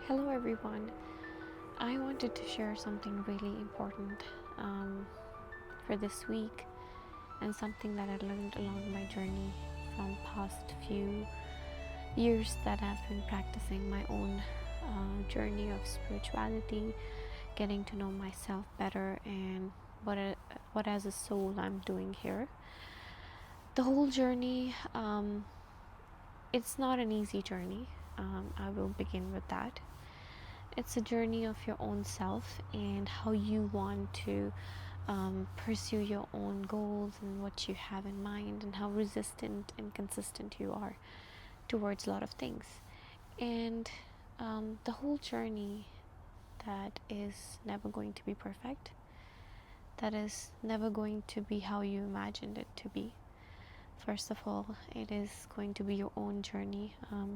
Hello, everyone. I wanted to share something really important um, for this week and something that I learned along my journey from past few years that I've been practicing my own journey of spirituality, getting to know myself better, and what as a soul I'm doing here. The whole journey, it's not an easy journey. I will begin with that. It's a journey of your own self and how you want to pursue your own goals and what you have in mind, and how resistant and consistent you are towards a lot of things. And the whole journey that is never going to be perfect, that is never going to be how you imagined it to be. First of all, it is going to be your own journey.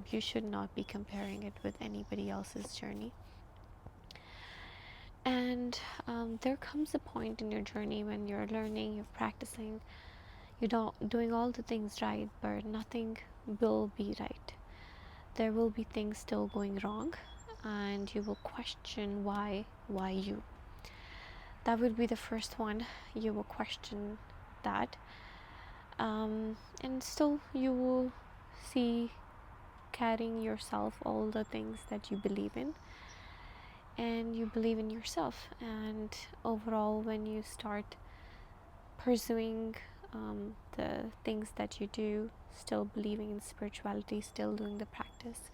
You should not be comparing it with anybody else's journey. And there comes a point in your journey when you're learning, you're practicing, you're doing all the things right, but nothing will be right. There will be things still going wrong, and you will question why you. That would be the first one. You will question that, and still you will see carrying yourself all the things that you believe in, and you believe in yourself. And overall, when you start pursuing the things that you do, still believing in spirituality, still doing the practice,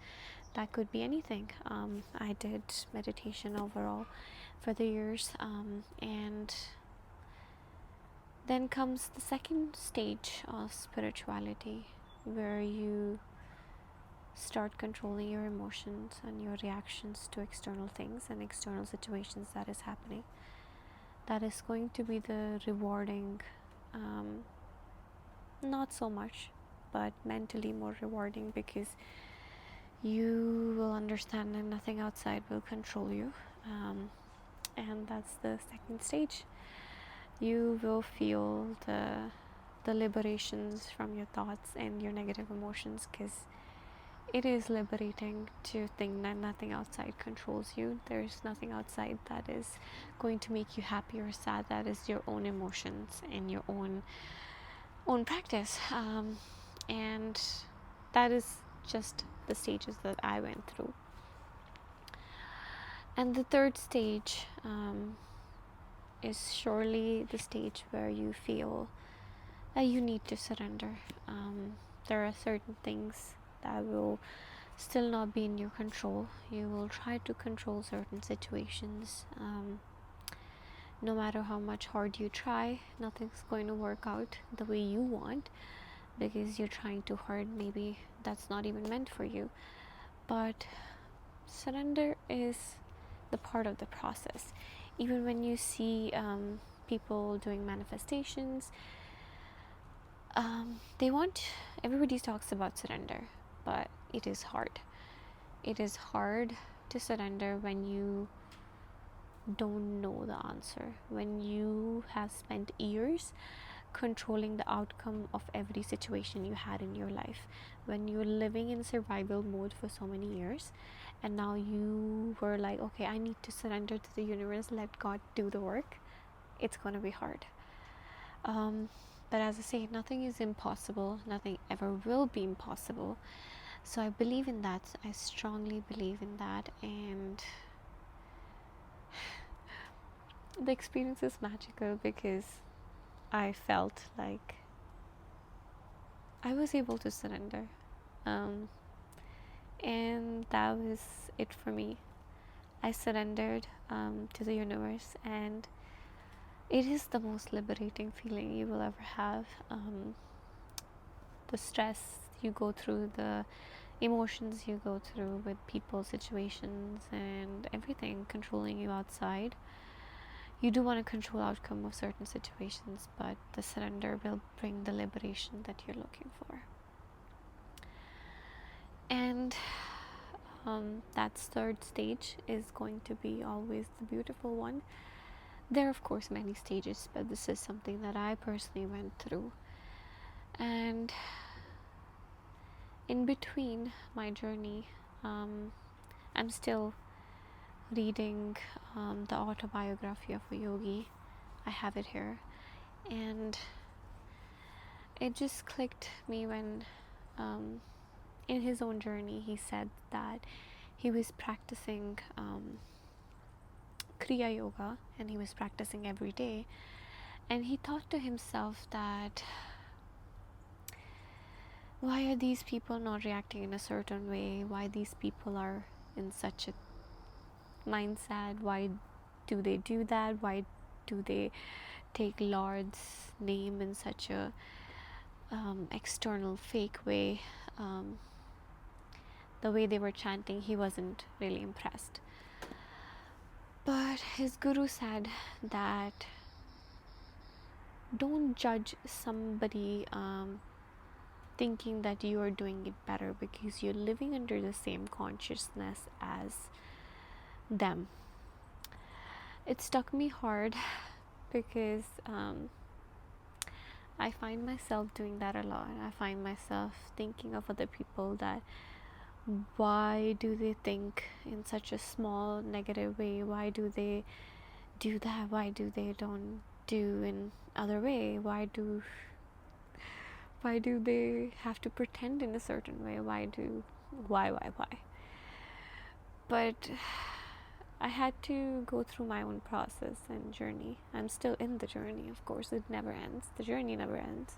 that could be anything. I did meditation overall for the years, and then comes the second stage of spirituality, where you start controlling your emotions and your reactions to external things and external situations that is happening. That is going to be the rewarding, not so much, but mentally more rewarding, because you will understand that nothing outside will control you. And that's the second stage. You will feel the liberations from your thoughts and your negative emotions, because it is liberating to think that nothing outside controls you. There's nothing outside that is going to make you happy or sad. That is your own emotions and your own practice, and that is just the stages that I went through. And the third stage is surely the stage where you feel that you need to surrender. There are certain things that will still not be in your control. You will try to control certain situations. No matter how much hard you try, nothing's going to work out the way you want, because you're trying too hard. Maybe that's not even meant for you. But surrender is the part of the process. Even when you see people doing manifestations, everybody talks about surrender, but it is hard. It is hard to surrender when you don't know the answer, when you have spent years controlling the outcome of every situation you had in your life, when you're living in survival mode for so many years, and now you were like, okay, I need to surrender to the universe, let God do the work. It's going to be hard. But as I say, nothing is impossible, nothing ever will be impossible. So I believe in that. I strongly believe in that. And the experience is magical, because I felt like I was able to surrender. And that was it for me. I surrendered to the universe, and it is the most liberating feeling you will ever have. The stress you go through, the emotions you go through with people, situations, and everything controlling you outside. You do want to control outcome of certain situations, but the surrender will bring the liberation that you're looking for. And that third stage is going to be always the beautiful one. There are of course many stages, but this is something that I personally went through. And in between my journey, I'm still reading the autobiography of a yogi. I have it here, and it just clicked me when in his own journey he said that he was practicing Kriya Yoga, and he was practicing every day, and he thought to himself that why are these people not reacting in a certain way, why these people are in such a mindset, why do they do that, why do they take Lord's name in such a external fake way. The way they were chanting, he wasn't really impressed. But his guru said that don't judge somebody thinking that you are doing it better, because you're living under the same consciousness as them. It struck me hard because I find myself doing that a lot. I find myself thinking of other people that why do they think in such a small negative way, why do they do that, why do they don't do in other way, why do they have to pretend in a certain way, why but I had to go through my own process and journey. I'm still in the journey, of course. It never ends, the journey never ends,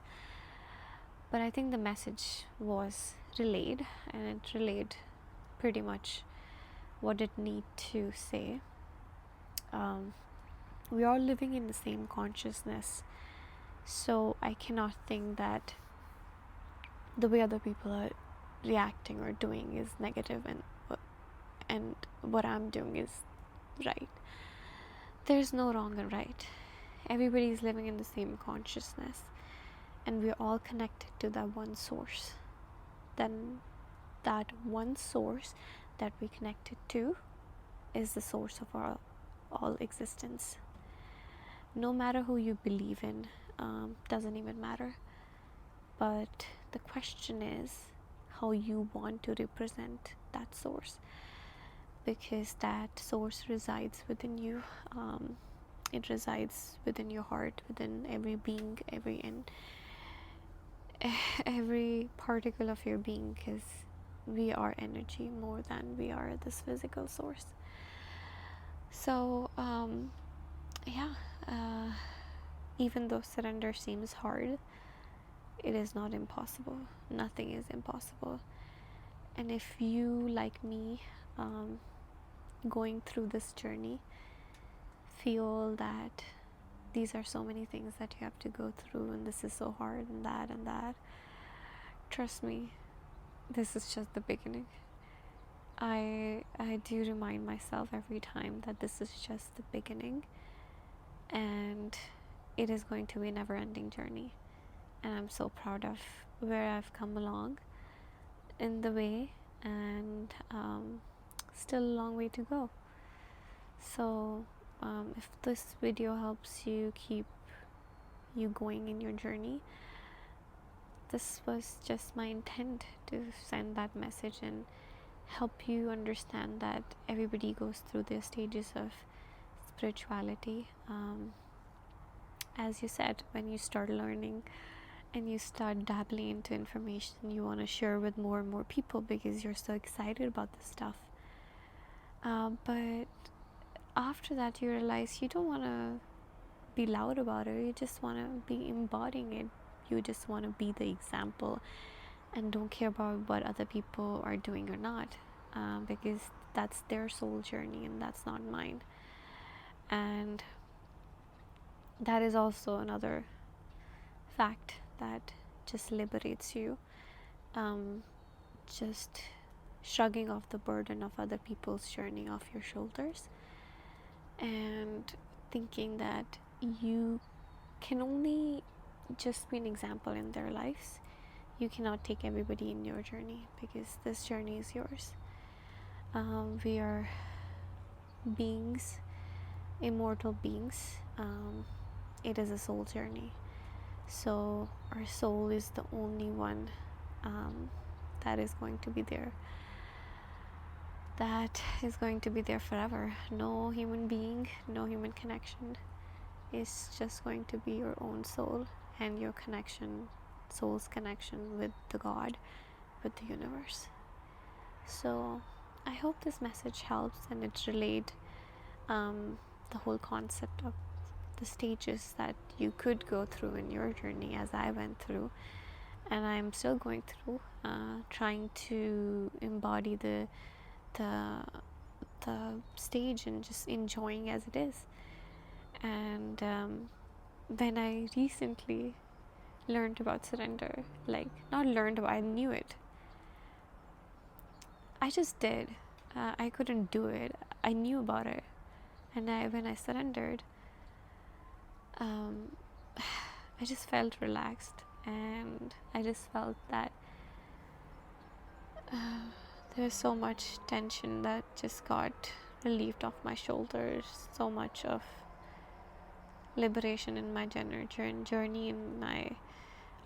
but I think the message was relayed, and it relayed pretty much what it need to say. We are living in the same consciousness, so I cannot think that the way other people are reacting or doing is negative, and what I'm doing is right. There's no wrong and right. Everybody is living in the same consciousness, and we're all connected to that one source. Then that one source that we connected to is the source of our all existence. No matter who you believe in, doesn't even matter. But the question is how you want to represent that source, because that source resides within you. It resides within your heart, within every being, every particle of your being, because we are energy more than we are this physical source. So even though surrender seems hard, it is not impossible. Nothing is impossible. And if you, like me, going through this journey, feel that these are so many things that you have to go through, and this is so hard, and that, trust me, this is just the beginning. I do remind myself every time that this is just the beginning, and it is going to be a never-ending journey. And I'm so proud of where I've come along in the way, and still a long way to go. So if this video helps you keep you going in your journey, this was just my intent, to send that message and help you understand that everybody goes through their stages of spirituality. As you said, when you start learning and you start dabbling into information, you want to share with more and more people because you're so excited about this stuff. But after that, you realize you don't want to be loud about it. You just want to be embodying it. You just want to be the example, and don't care about what other people are doing or not, because that's their soul journey and that's not mine. And that is also another fact that just liberates you, just shrugging off the burden of other people's journey off your shoulders, and thinking that you can only just be an example in their lives. You cannot take everybody in your journey, because this journey is yours. We are beings, immortal beings. It is a soul journey, so our soul is the only one that is going to be there. that is going to be there forever. No human being, no human connection is just going to be your own soul and your connection, soul's connection with the God, with the universe. So I hope this message helps and it relayed the whole concept of the stages that you could go through in your journey, as I went through and I'm still going through, trying to embody the stage and just enjoying as it is. And when I recently learned about surrender, like not learned about, I knew it. I just did. I couldn't do it. I knew about it, and when I surrendered, I just felt relaxed, and I just felt that there's so much tension that just got relieved off my shoulders. So much of liberation in my journey, in my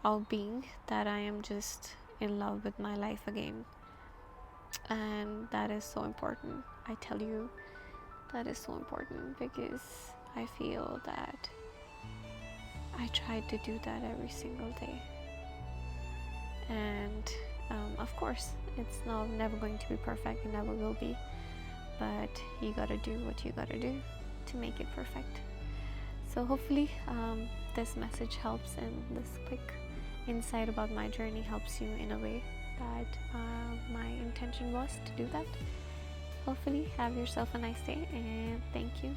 out-being, that I am just in love with my life again. And that is so important. I tell you, that is so important, because I feel that I tried to do that every single day. And of course, it's never going to be perfect. It never will be. But you gotta do what you gotta do to make it perfect. So hopefully this message helps, and this quick insight about my journey helps you in a way that my intention was to do that. Hopefully have yourself a nice day, and thank you.